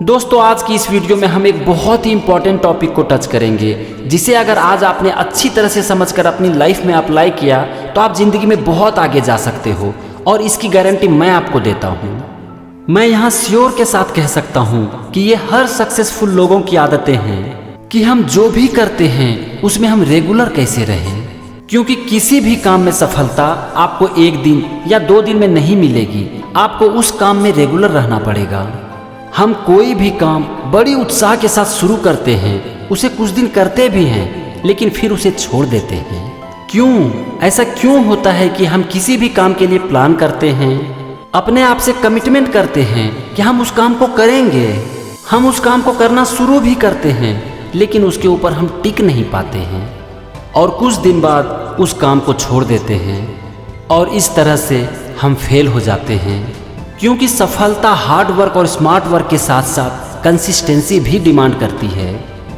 दोस्तों आज की इस वीडियो में हम एक बहुत ही इंपॉर्टेंट टॉपिक को टच करेंगे, जिसे अगर आज आपने अच्छी तरह से समझकर अपनी लाइफ में अप्लाई किया तो आप जिंदगी में बहुत आगे जा सकते हो, और इसकी गारंटी मैं आपको देता हूँ। मैं यहाँ श्योर के साथ कह सकता हूँ कि ये हर सक्सेसफुल लोगों की आदतें हैं कि हम जो भी करते हैं उसमें हम रेगुलर कैसे रहें, क्योंकि किसी भी काम में सफलता आपको एक दिन या 2 दिन में नहीं मिलेगी। आपको उस काम में रेगुलर रहना पड़ेगा। हम कोई भी काम बड़ी उत्साह के साथ शुरू करते हैं, उसे कुछ दिन करते भी हैं, लेकिन फिर उसे छोड़ देते हैं। क्यों? ऐसा क्यों होता है कि हम किसी भी काम के लिए प्लान करते हैं, अपने आप से कमिटमेंट करते हैं कि हम उस काम को करेंगे, हम उस काम को करना शुरू भी करते हैं, लेकिन उसके ऊपर हम टिक नहीं पाते हैं और कुछ दिन बाद उस काम को छोड़ देते हैं, और इस तरह से हम फेल हो जाते हैं। क्योंकि सफलता हार्ड वर्क और स्मार्ट वर्क के साथ साथ कंसिस्टेंसी भी डिमांड करती है।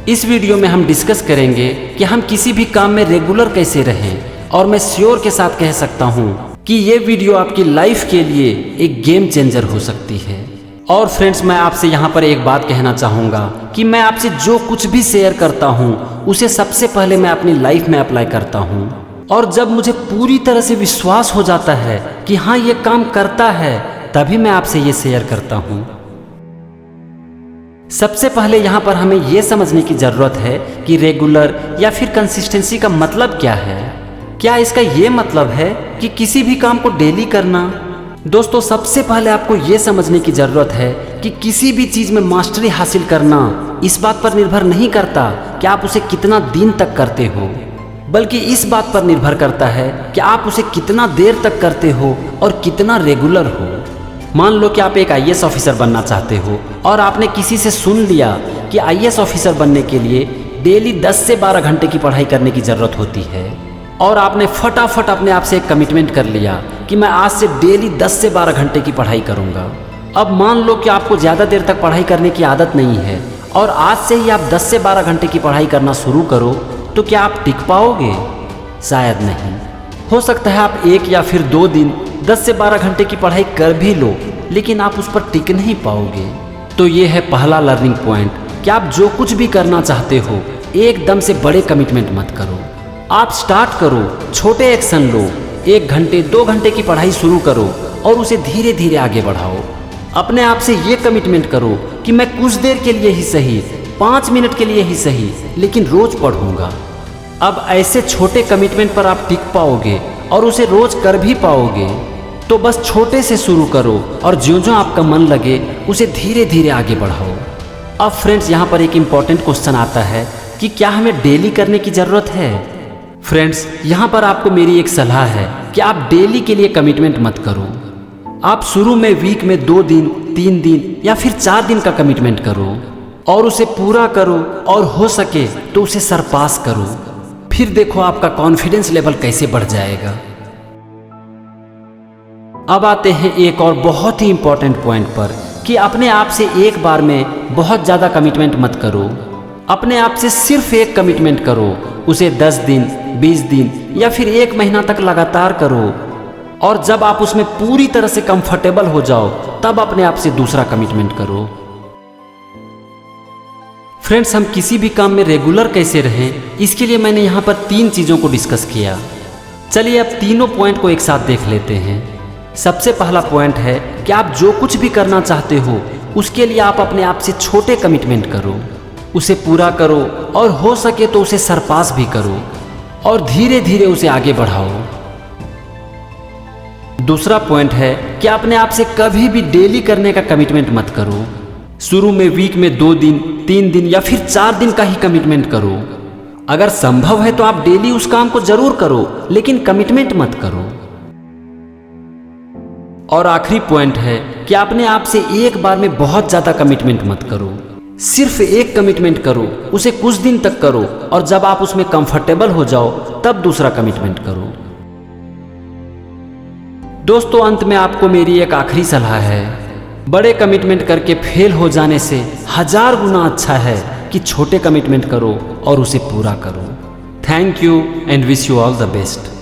इस वीडियो में हम डिस्कस करेंगे कि हम किसी भी काम में रेगुलर कैसे रहें, और मैं श्योर के साथ कह सकता हूं कि ये वीडियो आपकी लाइफ के लिए एक गेम चेंजर हो सकती है। और फ्रेंड्स, मैं आपसे यहाँ पर एक बात कहना चाहूँगा कि मैं आपसे जो कुछ भी शेयर करता हूँ उसे सबसे पहले मैं अपनी लाइफ में अप्लाई करता हूँ, और जब मुझे पूरी तरह से विश्वास हो जाता है कि हाँ ये काम करता है, तभी मैं आपसे ये शेयर करता हूँ। सबसे पहले यहाँ पर हमें ये समझने की ज़रूरत है कि रेगुलर या फिर कंसिस्टेंसी का मतलब क्या है। क्या इसका ये मतलब है कि किसी भी काम को डेली करना? दोस्तों, सबसे पहले आपको ये समझने की ज़रूरत है कि किसी भी चीज़ में मास्टरी हासिल करना इस बात पर निर्भर नहीं करता कि आप उसे कितना दिन तक करते हो, बल्कि इस बात पर निर्भर करता है कि आप उसे कितना देर तक करते हो और कितना रेगुलर हो। मान लो कि आप एक IAS ऑफिसर बनना चाहते हो, और आपने किसी से सुन लिया कि IAS ऑफिसर बनने के लिए डेली 10 से 12 घंटे की पढ़ाई करने की ज़रूरत होती है, और आपने फटाफट अपने आप से एक कमिटमेंट कर लिया कि मैं आज से डेली 10 से 12 घंटे की पढ़ाई करूँगा। अब मान लो कि आपको ज़्यादा देर तक पढ़ाई करने की आदत नहीं है, और आज से ही आप 10 से 12 घंटे की पढ़ाई करना शुरू करो, तो क्या आप टिक पाओगे? शायद नहीं। हो सकता है आप 1 या फिर 2 दिन 10 से 12 घंटे की पढ़ाई कर भी लो, लेकिन आप उस पर टिक नहीं पाओगे। तो ये है पहला लर्निंग पॉइंट कि आप जो कुछ भी करना चाहते हो एकदम से बड़े कमिटमेंट मत करो। आप स्टार्ट करो, छोटे एक्शन लो, 1 घंटे 2 घंटे की पढ़ाई शुरू करो और उसे धीरे धीरे आगे बढ़ाओ। अपने आप से ये कमिटमेंट करो कि मैं कुछ देर के लिए ही सही, 5 मिनट के लिए ही सही, लेकिन रोज पढ़ूंगा। अब ऐसे छोटे कमिटमेंट पर आप टिक पाओगे और उसे रोज कर भी पाओगे। तो बस छोटे से शुरू करो, और ज्यों-ज्यों आपका मन लगे उसे धीरे धीरे आगे बढ़ाओ। अब फ्रेंड्स, यहाँ पर एक इम्पॉर्टेंट क्वेश्चन आता है कि क्या हमें डेली करने की ज़रूरत है? फ्रेंड्स, यहाँ पर आपको मेरी एक सलाह है कि आप डेली के लिए कमिटमेंट मत करो। आप शुरू में वीक में 2 दिन, 3 दिन या फिर 4 दिन का कमिटमेंट करो, और उसे पूरा करो, और हो सके तो उसे सरपास करो। फिर देखो आपका कॉन्फिडेंस लेवल कैसे बढ़ जाएगा। अब आते हैं एक और बहुत ही इंपॉर्टेंट पॉइंट पर कि अपने आप से एक बार में बहुत ज़्यादा कमिटमेंट मत करो। अपने आप से सिर्फ एक कमिटमेंट करो, उसे 10 दिन, 20 दिन या फिर 1 महीना तक लगातार करो, और जब आप उसमें पूरी तरह से कंफर्टेबल हो जाओ तब अपने आप से दूसरा कमिटमेंट करो। फ्रेंड्स, हम किसी भी काम में रेगुलर कैसे रहें, इसके लिए मैंने यहाँ पर 3 चीज़ों को डिस्कस किया। चलिए अब तीनों पॉइंट को एक साथ देख लेते हैं। सबसे पहला पॉइंट है कि आप जो कुछ भी करना चाहते हो उसके लिए आप अपने आप से छोटे कमिटमेंट करो, उसे पूरा करो, और हो सके तो उसे सरपास भी करो, और धीरे धीरे उसे आगे बढ़ाओ। दूसरा पॉइंट है कि अपने आप से कभी भी डेली करने का कमिटमेंट मत करो। शुरू में वीक में 2 दिन, 3 दिन या फिर 4 दिन का ही कमिटमेंट करो। अगर संभव है तो आप डेली उस काम को जरूर करो, लेकिन कमिटमेंट मत करो। और आखिरी पॉइंट है कि अपने आप से एक बार में बहुत ज़्यादा कमिटमेंट मत करो। सिर्फ एक कमिटमेंट करो, उसे कुछ दिन तक करो, और जब आप उसमें कंफर्टेबल हो जाओ तब दूसरा कमिटमेंट करो। दोस्तों, अंत में आपको मेरी एक आखिरी सलाह है। बड़े कमिटमेंट करके फेल हो जाने से 1000 गुना अच्छा है कि छोटे कमिटमेंट करो और उसे पूरा करो। Thank you and wish you all the best.